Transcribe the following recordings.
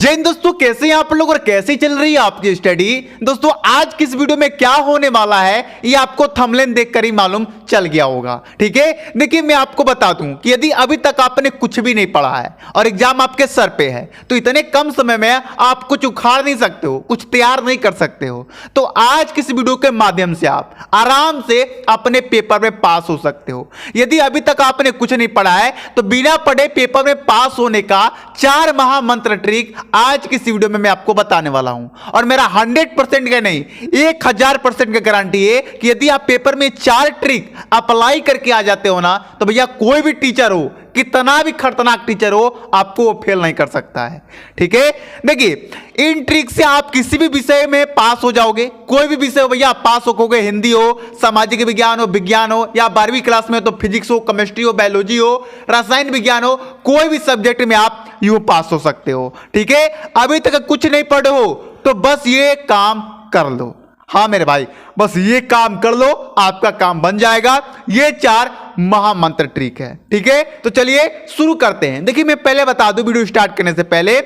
जय हिंद दोस्तों, कैसे हैं आप लोग और कैसे चल रही है आपकी स्टडी। दोस्तों आज की इस वीडियो में क्या होने वाला है ये आपको थंबनेल देखकर ही मालूम चल गया होगा। ठीक है, देखिए मैं आपको बता दूं कि यदि अभी तक आपने कुछ भी नहीं पढ़ा है और एग्जाम आपके सर पे है तो इतने कम समय में आप कुछ उखाड़ नहीं सकते हो, कुछ तैयार नहीं कर सकते हो। तो आज की इस वीडियो के माध्यम से आप आराम से अपने पेपर में पास हो सकते हो। यदि अभी तक आपने कुछ नहीं पढ़ा है तो बिना पढ़े पेपर में पास होने का 4 महामंत्र ट्रिक आज की इस वीडियो में मैं आपको बताने वाला हूं। और मेरा 100% का नहीं 1000% का गारंटी है कि यदि आप पेपर में 4 ट्रिक अप्लाई करके आ जाते हो ना तो भैया कोई भी टीचर हो, कितना भी खतरनाक टीचर हो, आपको वो फेल नहीं कर सकता है। ठीक है, देखिए इन ट्रिक से आप किसी भी विषय में पास हो जाओगे। कोई भी विषय हो भैया आप पास होगे, हिंदी हो, सामाजिक विज्ञान हो या 12वीं क्लास में तो फिजिक्स हो, केमिस्ट्री हो, बायोलॉजी हो, रसायन विज्ञान हो, कोई भी सब्जेक्ट में आप यूं पास हो सकते हो। ठीक है, अभी तक कुछ नहीं पढ़े हो तो बस ये काम कर लो। हाँ मेरे भाई, बस ये काम कर लो, आपका काम बन जाएगा। ये 4 महामंत्र ट्रिक है। ठीक है, तो चलिए शुरू करते हैं। देखिए मैं पहले बता दूं वीडियो स्टार्ट करने से पहले,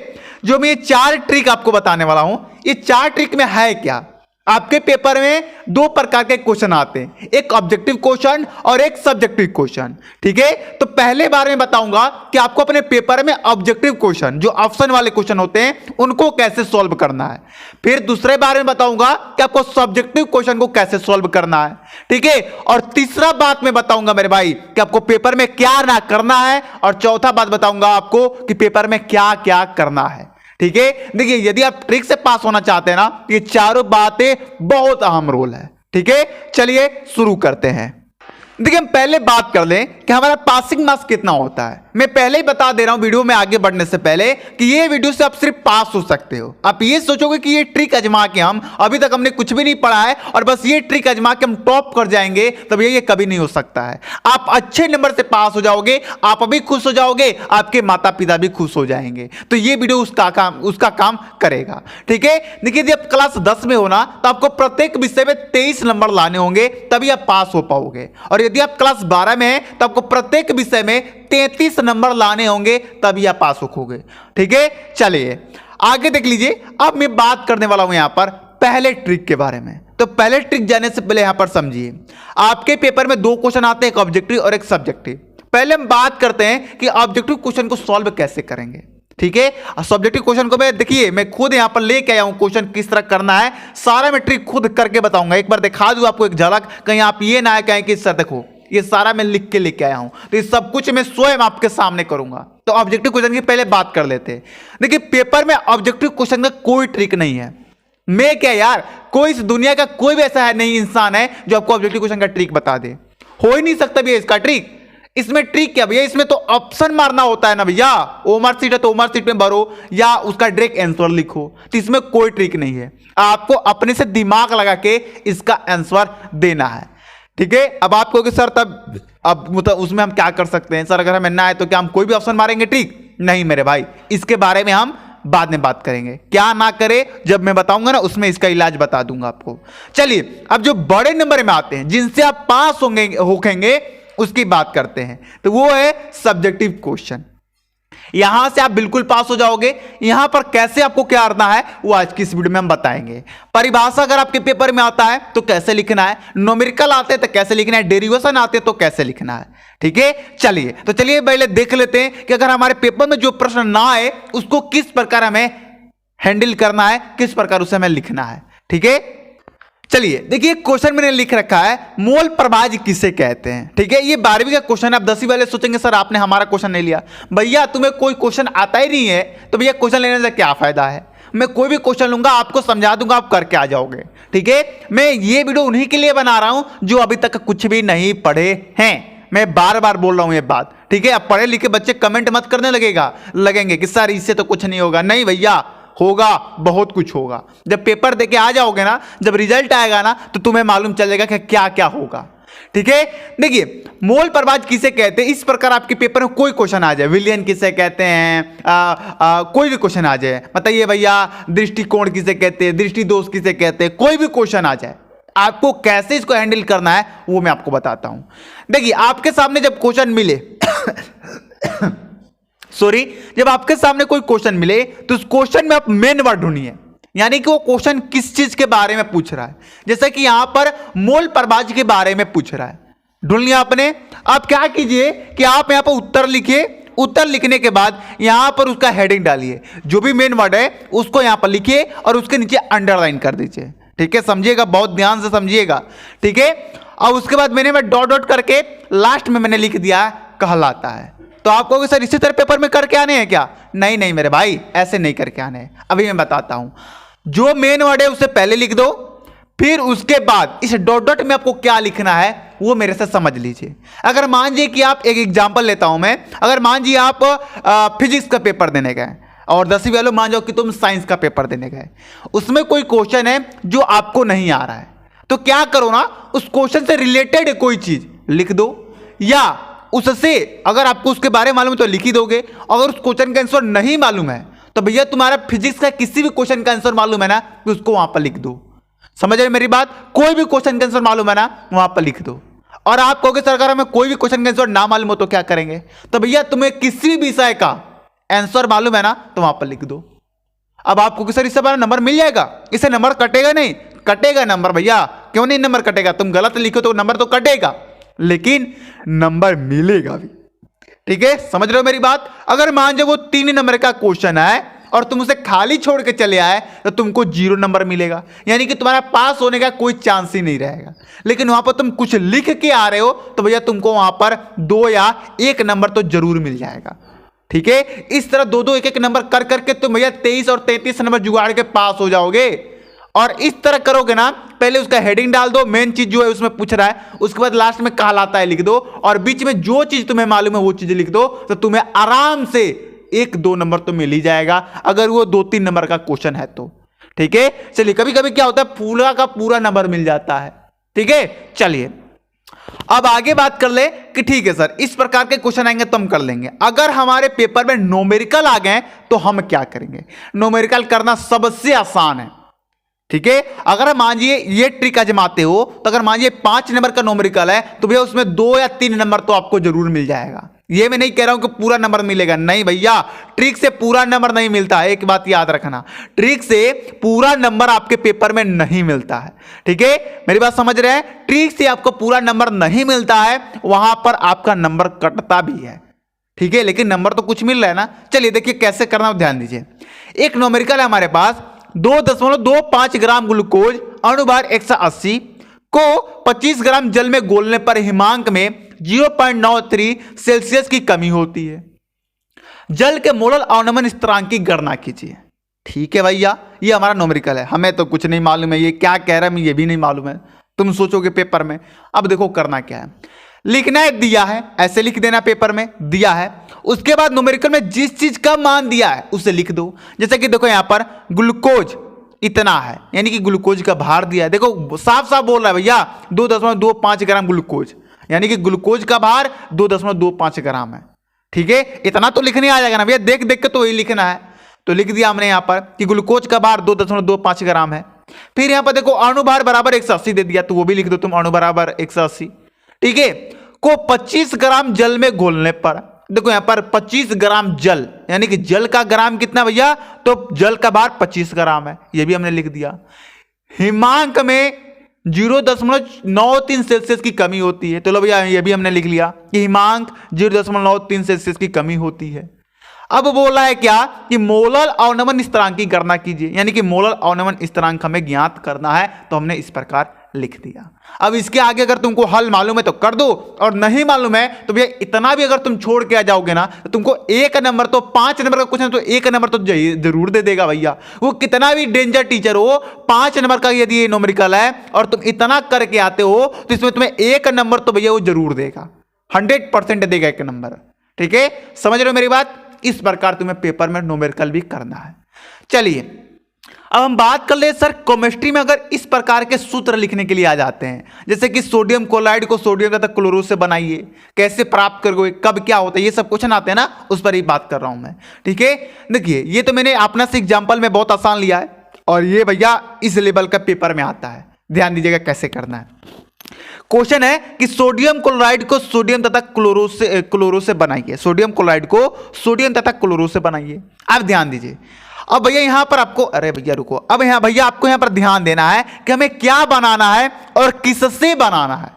जो मैं ये 4 ट्रिक आपको बताने वाला हूं, ये 4 ट्रिक में है क्या। आपके पेपर में 2 प्रकार के क्वेश्चन आते हैं, एक ऑब्जेक्टिव क्वेश्चन और एक सब्जेक्टिव क्वेश्चन। ठीक है, तो पहले बार में बताऊंगा कि आपको अपने पेपर में ऑब्जेक्टिव क्वेश्चन जो ऑप्शन वाले क्वेश्चन होते हैं उनको कैसे सॉल्व करना है। फिर दूसरे बार में बताऊंगा कि आपको सब्जेक्टिव क्वेश्चन को कैसे सॉल्व करना है। ठीक है, और तीसरा बात मैं बताऊंगा मेरे भाई कि आपको पेपर में क्या ना करना है, और चौथा बात बताऊंगा आपको कि पेपर में क्या क्या करना है। ठीक है, देखिए यदि आप ट्रिक से पास होना चाहते हैं ना, ये चारों बातें बहुत अहम रोल है। ठीक है, चलिए शुरू करते हैं। देखिए हम पहले बात कर लें कि हमारा पासिंग मार्क्स कितना होता है। मैं पहले ही बता दे रहा हूं वीडियो में आगे बढ़ने से पहले कि ये वीडियो से आप सिर्फ पास हो सकते हो। आप ये सोचोगे कि ये ट्रिक आजमा के हम अभी तक हमने कुछ भी नहीं पढ़ा है और बस ये ट्रिक आजमा के हम टॉप कर जाएंगे, तब ये कभी नहीं हो सकता है। आप अच्छे नंबर से पास हो जाओगे, आप भी खुश हो जाओगे, आपके माता पिता भी खुश हो जाएंगे। तो ये वीडियो उसका काम करेगा। ठीक है, देखिए यदि आप क्लास 10 में हो ना तो आपको प्रत्येक विषय में 23 नंबर लाने होंगे, तभी आप पास हो पाओगे। और यदि आप क्लास 12 में हैं तो आपको प्रत्येक विषय में 33 नंबर लाने होंगे, तभी आप पास होगे। ठीक है, चलिए आगे देख लीजिए। अब मैं बात करने वाला हूं यहां पर पहले ट्रिक के बारे में। तो पहले ट्रिक जाने से पहले यहां पर समझिए, आपके पेपर में 2 क्वेश्चन आते हैं, एक ऑब्जेक्टिव और एक सब्जेक्टिव। पहले हम बात करते हैं कि ऑब्जेक्टिव क्वेश्चन को सॉल्व कैसे करेंगे। ठीक है, सब्जेक्टिव क्वेश्चन को मैं देखिए मैं खुद यहां पर लेके आया हूं, क्वेश्चन किस तरह करना है सारा मैं ट्रिक खुद करके बताऊंगा। एक बार दिखा दूं आपको एक झलक, कहीं आप ये ना कहें कि सर देखो ये सारा मैं लिख के लेके आया हूं, तो ये सब कुछ मैं स्वयं आपके सामने करूंगा। तो ऑब्जेक्टिव क्वेश्चन की पहले बात कर लेते हैं। देखिए पेपर में ऑब्जेक्टिव क्वेश्चन का कोई ट्रिक नहीं है। मैं क्या यार, कोई इस दुनिया का कोई भी ऐसा है नहीं इंसान है जो आपको ऑब्जेक्टिव क्वेश्चन का ट्रिक बता दे, हो ही नहीं सकता भैया इसका ट्रिक। इसमें ट्रिक क्या भैया, इसमें तो ऑप्शन मारना होता है ना भैया। ओमर सीट है तो ओमर सीट में भरो या उसका डायरेक्ट आंसर लिखो, तो इसमें कोई ट्रिक नहीं है। आपको अपने से दिमाग लगा के इसका आंसर देना है। ठीक है, अब आप कहोगे सर तब अब मतलब उसमें हम क्या कर सकते हैं सर, अगर हमें ना आए तो क्या हम कोई भी ऑप्शन मारेंगे ट्रिक? नहीं मेरे भाई, इसके बारे में हम बाद में बात करेंगे। क्या ना करे जब मैं बताऊंगा ना उसमें इसका इलाज बता दूंगा आपको। चलिए अब जो बड़े नंबर में आते हैं जिनसे आप पास होंगे उसकी बात करते हैं, तो वो है सब्जेक्टिव क्वेश्चन। यहां से आप बिल्कुल पास हो जाओगे। यहां पर कैसे आपको क्या करना है वो आज की इस वीडियो में हम बताएंगे। परिभाषा अगर आपके पेपर में आता है तो कैसे लिखना है, न्यूमेरिकल आते हैं तो कैसे लिखना है, डेरिवेशन आते हैं तो कैसे लिखना है। ठीक है, चलिए तो चलिए पहले देख लेते हैं कि अगर हमारे पेपर में जो प्रश्न ना आए उसको किस प्रकार हमें हैंडल करना है, किस प्रकार उसे हमें लिखना है। ठीक है, चलिए देखिए क्वेश्चन मैंने लिख रखा है, मोल प्रभाज किसे कहते हैं। ठीक है, ये 12वीं का क्वेश्चन है। आप 10वीं वाले सोचेंगे सर आपने हमारा क्वेश्चन नहीं लिया। भैया तुम्हें कोई क्वेश्चन आता ही नहीं है तो भैया क्वेश्चन लेने से क्या फायदा है। मैं कोई भी क्वेश्चन लूंगा, आपको समझा दूंगा, आप करके आ जाओगे। ठीक है, मैं ये वीडियो उन्हीं के लिए बना रहा हूं जो अभी तक कुछ भी नहीं पढ़े हैं। मैं बार बार बोल रहा हूं ये बात। ठीक है, अब पढ़े लिखे बच्चे कमेंट मत करने लगेंगे कि सर इससे तो कुछ नहीं होगा। नहीं भैया, होगा, बहुत कुछ होगा। जब पेपर देके आ जाओगे ना, जब रिजल्ट आएगा ना तो तुम्हें मालूम चलेगा कि क्या क्या होगा। ठीक है, देखिए मोल प्रभाज किसे कहते हैं, इस प्रकार आपके पेपर में कोई क्वेश्चन आ जाए, विलियन किसे कहते हैं, कोई भी क्वेश्चन आ जाए, बताइए भैया दृष्टिकोण किसे कहते हैं, दृष्टि दोष किसे कहते हैं, कोई भी क्वेश्चन आ जाए, आपको कैसे इसको हैंडल करना है वो मैं आपको बताता हूं। देखिए आपके सामने जब क्वेश्चन मिले सॉरी, जब आपके सामने कोई क्वेश्चन मिले तो उस क्वेश्चन में आप मेन वर्ड ढूंढिए, यानी कि वो क्वेश्चन किस चीज के बारे में पूछ रहा है। जैसे कि यहां पर मोल प्रभाज्य के बारे में पूछ रहा है, ढूंढ लिया आपने। आप क्या कीजिए कि आप यहां पर उत्तर लिखिए, उत्तर लिखने के बाद यहां पर उसका हेडिंग डालिए, जो भी मेन वर्ड है उसको यहां पर लिखिए और उसके नीचे अंडरलाइन कर दीजिए। ठीक है, समझिएगा, बहुत ध्यान से समझिएगा। ठीक है, और उसके बाद मैंने डॉट डॉट करके लास्ट में मैंने लिख दिया कहलाता है। तो आप कहोगे सर इसी तरह पेपर में करके आने हैं क्या? नहीं नहीं मेरे भाई, ऐसे नहीं करके आने हैं। अभी मैं बताता हूं, जो मेन वर्ड है उसे पहले लिख दो, फिर उसके बाद इस डॉट डॉट में आपको क्या लिखना है वो मेरे से समझ लीजिए। अगर मान लीजिए कि आप, एक एग्जांपल लेता हूं मैं, अगर मान लीजिए आप फिजिक्स का पेपर देने गए और 10वीं वालों मान जाओ कि तुम साइंस का पेपर देने गए, उसमें कोई क्वेश्चन है जो आपको नहीं आ रहा है, तो क्या करो ना, उस क्वेश्चन से रिलेटेड कोई चीज लिख दो, या उससे अगर आपको उसके बारे में मालूम है तो लिख ही दोगे। अगर उस क्वेश्चन का आंसर नहीं मालूम है तो भैया तुम्हारा फिजिक्स का किसी भी क्वेश्चन का आंसर मालूम है ना, तो उसको वहां पर लिख दो। समझ रहे मेरी बात? कोई भी क्वेश्चन का आंसर मालूम है ना, वहां पर लिख दो। और आप कहोगे सर अगर हमें कोई भी क्वेश्चन का आंसर ना मालूम हो तो क्या करेंगे? तो भैया तुम्हें किसी भी विषय का आंसर मालूम है ना, तो वहां पर लिख दो। अब आपको सर इससे बड़ा नंबर मिल जाएगा, इससे नंबर कटेगा नहीं? कटेगा नंबर भैया, क्यों नहीं नंबर कटेगा? तुम गलत लिखो तो नंबर तो कटेगा, लेकिन नंबर मिलेगा भी। ठीक है, समझ रहे हो मेरी बात? अगर मान जाओ वो 3 नंबर का क्वेश्चन है और तुम उसे खाली छोड़ के चले आए तो तुमको 0 नंबर मिलेगा, यानी कि तुम्हारा पास होने का कोई चांस ही नहीं रहेगा। लेकिन वहां पर तुम कुछ लिख के आ रहे हो तो भैया तुमको वहां पर 2 या 1 नंबर तो जरूर मिल जाएगा। ठीक है, इस तरह 2-2 1-1 नंबर कर करके तुम भैया 23 और 33 नंबर जुगाड़ के पास हो जाओगे। और इस तरह करोगे ना, पहले उसका हेडिंग डाल दो, मेन चीज जो है उसमें पूछ रहा है, उसके बाद लास्ट में कहलाता है लिख दो, और बीच में जो चीज तुम्हें मालूम है वो चीज लिख दो, तो तुम्हें आराम से 1-2 नंबर तो मिल ही जाएगा, अगर वो 2-3 नंबर का क्वेश्चन है तो। ठीक है, चलिए, कभी कभी क्या होता है पूरा का पूरा नंबर मिल जाता है। ठीक है, चलिए अब आगे बात कर ले कि ठीक है सर इस प्रकार के क्वेश्चन आएंगे तो हम कर लेंगे। अगर हमारे पेपर में न्यूमेरिकल आ गए तो हम क्या करेंगे? न्यूमेरिकल करना सबसे आसान है। ठीक है, अगर मान लीजिए ये ट्रिक आजमाते हो तो अगर मान लीजिए 5 नंबर का न्यूमेरिकल है तो भैया उसमें 2 या 3 नंबर तो आपको जरूर मिल जाएगा। ये मैं नहीं कह रहा हूं कि पूरा नंबर मिलेगा, नहीं भैया, ट्रिक से पूरा नंबर नहीं मिलता है, एक बात याद रखना, ट्रिक से पूरा नंबर आपके पेपर में नहीं मिलता है। ठीक है, मेरी बात समझ रहे हैं? ट्रिक से आपको पूरा नंबर नहीं मिलता है, वहां पर आपका नंबर कटता भी है। ठीक है, लेकिन नंबर तो कुछ मिल रहा है ना। चलिए देखिए कैसे करना, ध्यान दीजिए। एक न्यूमेरिकल है हमारे पास, 2.25 ग्राम ग्लूकोज अणुभार 180 को 25 ग्राम जल में घोलने पर हिमांक में 0.93 सेल्सियस की कमी होती है। जल के मोलल अवनमन स्थिरांक की गणना कीजिए। ठीक है भैया, ये हमारा न्यूमेरिकल है, हमें तो कुछ नहीं मालूम है, ये क्या कह रहा है ये भी नहीं मालूम है, तुम सोचोगे पेपर में। अब देखो करना क्या है, लिखना है, दिया है, ऐसे लिख देना पेपर में, दिया है। उसके बाद न्यूमेरिकल में जिस चीज का मान दिया है उसे लिख दो। जैसे कि देखो यहां पर ग्लूकोज इतना है, यानी कि ग्लूकोज का भार दिया है, देखो साफ साफ बोल रहा है भैया 2.25 ग्राम ग्लूकोज, यानी कि ग्लूकोज का भार 2.25 ग्राम है। ठीक है, इतना तो लिखने आ जाएगा ना भैया, देख देख के तो वही लिखना है। तो लिख दिया हमने यहां पर कि ग्लूकोज का भार 2.25 ग्राम है। फिर यहां पर देखो अणुभार बराबर 180 दे दिया, तो वो भी लिख दो तुम, अणु बराबर 180। ठीक है, को 25 ग्राम जल में घोलने पर, देखो यहां पर 25 ग्राम जल, यानी कि जल का ग्राम कितना भैया, तो जल का भार 25 ग्राम है, ये भी हमने लिख दिया। हिमांक में 0.93 सेल्सियस की कमी होती है, तो लो भैया ये भी हमने लिख लिया कि हिमांक 0.93 सेल्सियस की कमी होती है। अब बोला है क्या कि मोलल अवनमन स्थिरांक की गणना कीजिए, यानी कि मोलल अवनमन स्थिरांक हमें ज्ञात करना है, तो हमने इस प्रकार लिख दिया। अब इसके आगे अगर तुमको हल मालूम है तो कर दो, और नहीं मालूम है तो भैया इतना भी अगर तुम छोड़ के आ जाओगे ना तो तुमको 1 नंबर तो 5 नंबर का क्वेश्चन तो 1 नंबर तो जरूर दे देगा भैया। वो कितना भी डेंजर टीचर हो, 5 नंबर का यदि ये न्यूमेरिकल है और तुम इतना करके आते हो तो इसमें तुम्हें 1 नंबर तो भैया वो जरूर देगा, 100% देगा 1 नंबर। ठीक है, समझ रहे हो मेरी बात? इस प्रकार तुम्हें पेपर में न्यूमेरिकल भी करना है। चलिए अब हम बात कर ले सर केमिस्ट्री में अगर इस प्रकार के सूत्र लिखने के लिए आ जाते हैं, जैसे कि सोडियम क्लोराइड को सोडियम तथा क्लोरो से बनाइए, कैसे प्राप्त करोगे, कब क्या होता है, ये सब क्वेश्चन आते हैं ना, उस पर ही बात कर रहा हूं मैं। ठीक है, देखिए ये तो मैंने अपना से एग्जाम्पल में बहुत आसान लिया है, और ये भैया इस लेवल का पेपर में आता है, ध्यान दीजिएगा कैसे करना है। क्वेश्चन है कि सोडियम क्लोराइड को सोडियम तथा क्लोरो से बनाइए। सोडियम क्लोराइड को सोडियम तथा क्लोरो से बनाइए। आप ध्यान दीजिए। अब भैया यहां पर आपको, अरे भैया रुको, अब यहां भैया आपको यहां पर ध्यान देना है कि हमें क्या बनाना है और किससे बनाना है।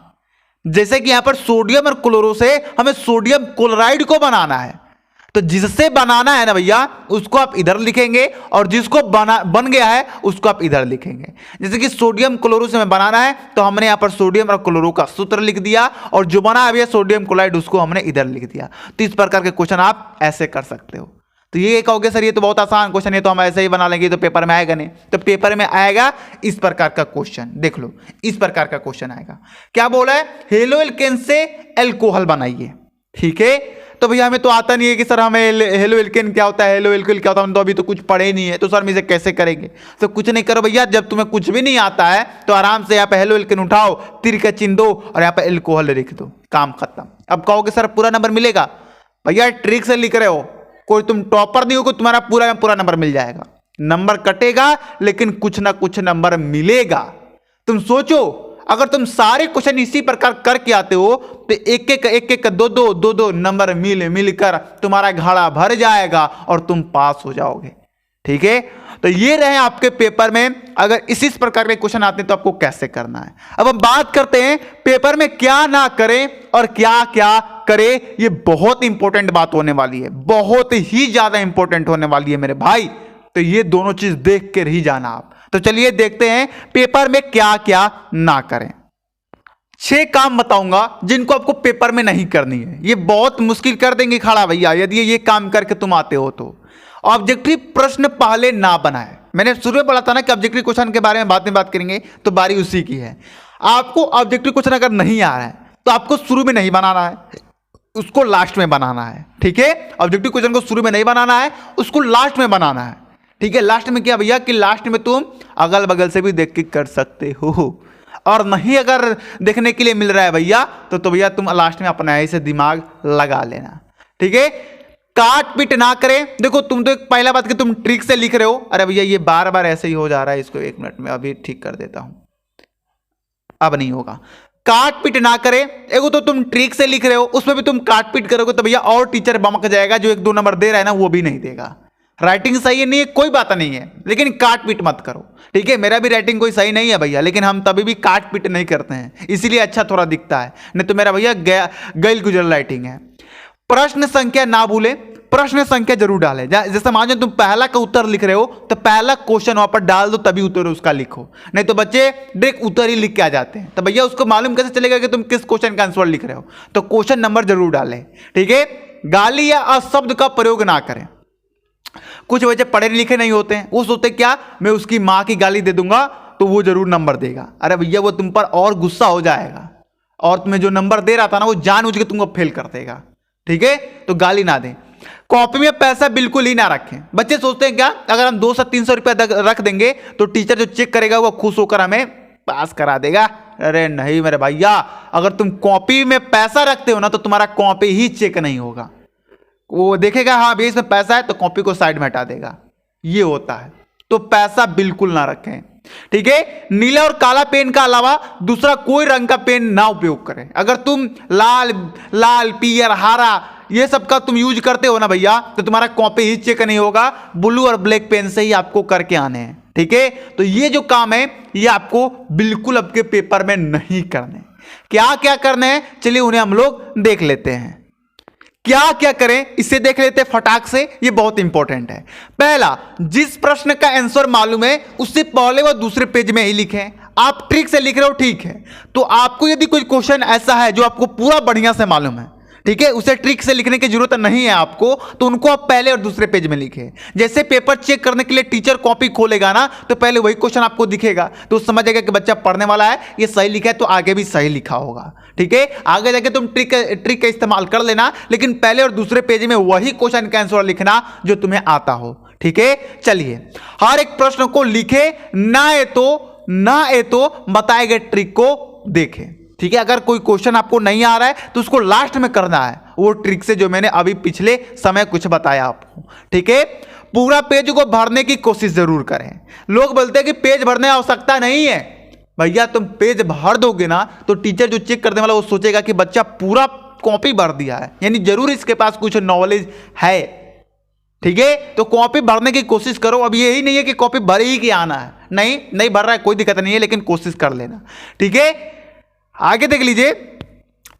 जैसे कि यहां पर सोडियम और क्लोरो से हमें सोडियम क्लोराइड को बनाना है, तो जिससे बनाना है ना भैया उसको आप इधर लिखेंगे और जिसको बन गया है उसको आप इधर लिखेंगे। जैसे कि सोडियम क्लोरो से हमें बनाना है तो हमने यहां पर सोडियम और क्लोरो का सूत्र लिख दिया, और जो बना है भैया सोडियम क्लोराइड उसको हमने इधर लिख दिया। तो इस प्रकार के क्वेश्चन आप ऐसे कर सकते हो। तो ये कहोगे सर ये तो बहुत आसान क्वेश्चन है, तो हम ऐसे ही बना लेंगे तो पेपर में आएगा नहीं। तो पेपर में आएगा इस प्रकार का क्वेश्चन, देख लो इस प्रकार का क्वेश्चन आएगा। क्या बोला है, हेलो एल्केन से एल्कोहल बनाइए। ठीक है, तो भैया हमें तो आता नहीं है कि सर हमें हेलो एल्केन क्या होता है, हेलो एल्कोहल क्या होता है, हम तो अभी तो कुछ पढ़े नहीं है, तो सर हम इसे कैसे करेंगे। तो कुछ नहीं करो भैया, जब तुम्हें कुछ भी नहीं आता है तो आराम से यहाँ पे हेलो एल्केन उठाओ, तीर का चिन्ह दो और यहाँ पे एल्कोहल लिख दो, काम खत्म। अब कहोगे सर पूरा नंबर मिलेगा, भैया ट्रिक से लिख रहे हो, कोई तुम टॉपर नहीं हो कि तुम्हारा पूरा नंबर मिल जाएगा। नंबर कटेगा लेकिन कुछ ना कुछ नंबर मिलेगा। तुम सोचो अगर तुम सारे क्वेश्चन इसी प्रकार करके आते हो तो एक एक दो नंबर मिलकर तुम्हारा घड़ा भर जाएगा और तुम पास हो जाओगे। ठीक है, तो ये रहे आपके पेपर में अगर इसी प्रकार के क्वेश्चन आते हैं तो आपको कैसे करना है। अब हम बात करते हैं पेपर में क्या ना करें और क्या क्या करें। ये बहुत इंपॉर्टेंट बात होने वाली है, बहुत ही ज्यादा इंपॉर्टेंट होने वाली है मेरे भाई। तो ये दोनों चीज देख कर ही जाना आप। तो चलिए देखते हैं पेपर में क्या क्या ना करें। 6 काम बताऊंगा जिनको आपको पेपर में नहीं करनी है। ये बहुत मुश्किल कर देंगे खड़ा भैया यदि ये काम करके तुम आते हो तो। ऑब्जेक्टिव प्रश्न पहले ना बनाए। मैंने शुरू में बोला था ना कि ऑब्जेक्टिव क्वेश्चन के बारे में बात करेंगे, तो बारी उसी की है। आपको ऑब्जेक्टिव क्वेश्चन अगर नहीं आ रहा है तो आपको शुरू में नहीं बनाना है, उसको लास्ट में बनाना है। ठीक है, ऑब्जेक्टिव क्वेश्चन को शुरू में नहीं बनाना है, उसको लास्ट में बनाना है। ठीक है, लास्ट में क्या भैया कि लास्ट में तुम अगल बगल से भी देख के कर सकते हो, और नहीं अगर देखने के लिए मिल रहा है भैया तो भैया तुम लास्ट में अपना ऐसे दिमाग लगा लेना। ठीक है, काट पीट ना करें। देखो तुम तो पहला बात कि तुम ट्रिक से लिख रहे हो, अरे भैया ये बार बार ऐसे ही हो जा रहा है, इसको 1 मिनट में अभी ठीक कर देता हूं, अब नहीं होगा। काट पीट ना करें। एगो तो तुम ट्रिक से लिख रहे हो उसमें भी तुम काट पीट करोगे तो भैया और टीचर बमक जाएगा, जो 1-2 नंबर दे रहा है ना वो भी नहीं देगा। राइटिंग सही है नहीं है कोई बात नहीं है, लेकिन काट पीट मत करो। ठीक है, मेरा भी राइटिंग कोई सही नहीं है भैया, लेकिन हम तभी भी काट पीट नहीं करते हैं, इसीलिए अच्छा थोड़ा दिखता है, नहीं तो मेरा भैया गैल गुजर राइटिंग है। प्रश्न संख्या ना भूले, प्रश्न संख्या जरूर डाले। जैसे मान लो तुम पहला का उत्तर लिख रहे हो तो पहला क्वेश्चन वहां पर डाल दो, तभी उत्तर उसका लिखो, नहीं तो बच्चे डायरेक्ट उत्तर ही लिख के आ जाते हैं। तो भैया उसको मालूम कैसे चलेगा कि तुम किस क्वेश्चन का आंसर लिख रहे हो, तो क्वेश्चन नंबर जरूर डालें। ठीक है, गाली या अशब्द का प्रयोग ना करें। कुछ बच्चे पढ़े लिखे नहीं होते हैं, वो सोचते क्या मैं उसकी मां की गाली दे दूंगा तो वो जरूर नंबर देगा। अरे भैया वो तुम पर और गुस्सा हो जाएगा, और तुम्हें जो नंबर दे रहा था ना वो जानबूझ के तुमको फेल कर देगा। ठीक है, तो गाली ना दें। कॉपी में पैसा बिल्कुल ही ना रखें। बच्चे सोचते हैं क्या अगर हम 200-300 रुपया रख देंगे तो टीचर जो चेक करेगा वो खुश होकर हमें पास करा देगा। अरे नहीं मेरे भैया, अगर तुम कॉपी में पैसा रखते हो ना तो तुम्हारा कॉपी ही चेक नहीं होगा, वो देखेगा हाँ भैया इसमें पैसा है तो कॉपी को साइड में हटा देगा, ये होता है। तो पैसा बिल्कुल ना रखें। ठीक है, नीला और काला पेन का अलावा दूसरा कोई रंग का पेन ना उपयोग करें। अगर तुम लाल पीयर हरा ये सब का तुम यूज करते हो ना भैया तो तुम्हारा कॉपी ही चेक नहीं होगा, ब्लू और ब्लैक पेन से ही आपको करके आने हैं। ठीक है, तो ये जो काम है ये आपको बिल्कुल आपके पेपर में नहीं करने। क्या क्या करने हैं चलिए उन्हें हम लोग देख लेते हैं। क्या क्या करें इसे देख लेते हैं फटाक से, ये बहुत इंपॉर्टेंट है। पहला, जिस प्रश्न का आंसर मालूम है उससे पहले व दूसरे पेज में ही लिखें। आप ट्रिक से लिख रहे हो ठीक है, तो आपको यदि कोई क्वेश्चन ऐसा है जो आपको पूरा बढ़िया से मालूम है, ठीक है, उसे ट्रिक से लिखने की जरूरत नहीं है आपको, तो उनको आप पहले और दूसरे पेज में लिखें। जैसे पेपर चेक करने के लिए टीचर कॉपी खोलेगा ना तो पहले वही क्वेश्चन आपको दिखेगा, तो समझेगा कि बच्चा पढ़ने वाला है, ये सही लिखा है तो आगे भी सही लिखा होगा। ठीक है, आगे जाके तुम ट्रिक का इस्तेमाल कर लेना, लेकिन पहले और दूसरे पेज में वही क्वेश्चन का आंसर लिखना जो तुम्हें आता हो। ठीक है, चलिए हर एक प्रश्न को लिखे, ना ए तो बताए गए ट्रिक को देखें। ठीक है, अगर कोई क्वेश्चन आपको नहीं आ रहा है तो उसको लास्ट में करना है, वो ट्रिक से जो मैंने अभी पिछले समय कुछ बताया आपको। ठीक है, पूरा पेज को भरने की कोशिश जरूर करें। लोग बोलते हैं कि पेज भरने की आवश्यकता नहीं है, भैया तुम पेज भर दोगे ना तो टीचर जो चेक करने वाला वो सोचेगा कि बच्चा पूरा कॉपी भर दिया है, यानी जरूर इसके पास कुछ नॉलेज है। ठीक है, तो कॉपी भरने की कोशिश करो। अब यही नहीं है कि कॉपी भर ही के आना है, नहीं भर रहा है कोई दिक्कत नहीं है, लेकिन कोशिश कर लेना। ठीक है, आगे देख लीजिए।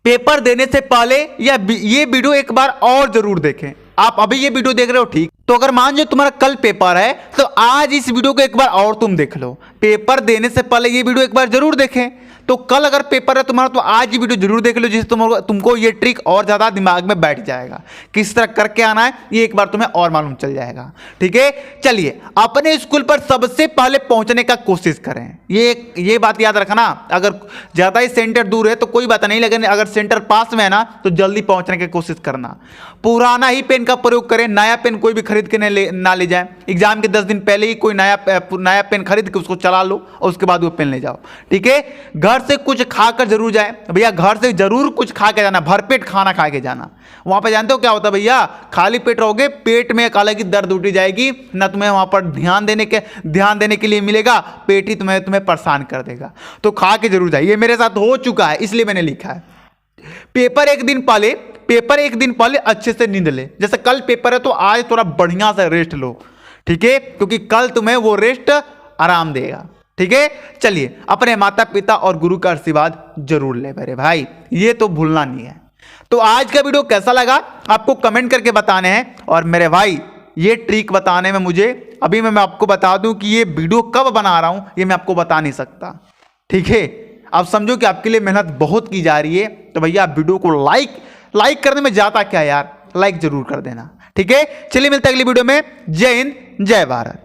पेपर देने से पहले या ये वीडियो एक बार और जरूर देखें। आप अभी ये वीडियो देख रहे हो, ठीक, तो अगर मान लो तुम्हारा कल पेपर है तो आज इस वीडियो को एक बार और तुम देख लो। पेपर देने से पहले ये वीडियो एक बार जरूर देखें। तो कल अगर पेपर है तुम्हारा तो आज ये वीडियो जरूर देख लो, जिससे तुमको ये ट्रिक और ज्यादा दिमाग में बैठ जाएगा। किस तरह करके आना है ये एक बार तुम्हें और मालूम चल जाएगा। ठीक है, चलिए अपने स्कूल पर सबसे पहले पहुंचने का कोशिश करें। ये बात याद रखना, अगर ज्यादा ही सेंटर दूर है तो कोई बात नहीं, लेकिन अगर सेंटर पास में है ना तो जल्दी पहुंचने की कोशिश करना। पुराना ही पेन का प्रयोग करें, नया पेन कोई भी खरीद के ना ले जाए। एग्जाम के 10 दिन पहले ही कोई नया पेन खरीद के उसको चला लो और उसके बाद वो पेन ले जाओ। ठीक है, घर से कुछ खाकर जरूर जाए भैया, घर से जरूर कुछ खा के जाना, भरपेट खाना खा के जाना। वहां पे जानते हो क्या होता है भैया, खाली पेट रहोगे, पेट में एक अलग ही दर्द उठी जाएगी ना, तुम्हें वहां पर ध्यान देने के लिए मिलेगा, पेट ही तुम्हें परेशान कर देगा। तो खा के जरूर जाइए, मेरे साथ हो चुका है इसलिए मैंने लिखा है। पेपर एक दिन पहले अच्छे से नींद ले। जैसे कल पेपर है तो आज थोड़ा बढ़िया से रेस्ट लो। ठीक है, क्योंकि कल तुम्हें वो रेस्ट आराम देगा। ठीक है, चलिए अपने माता पिता और गुरु का आशीर्वाद जरूर ले मेरे भाई, ये तो भूलना नहीं है। तो आज का वीडियो कैसा लगा आपको कमेंट करके बताने हैं। और मेरे भाई ये ट्रिक बताने में मुझे अभी मैं आपको बता दूं कि ये वीडियो कब बना रहा हूं ये मैं आपको बता नहीं सकता। ठीक है, आप समझो कि आपके लिए मेहनत बहुत की जा रही है। तो भैया आप वीडियो को लाइक करने में जाता क्या यार, लाइक जरूर कर देना। ठीक है, चलिए मिलते हैं अगली वीडियो में। जय हिंद, जय भारत।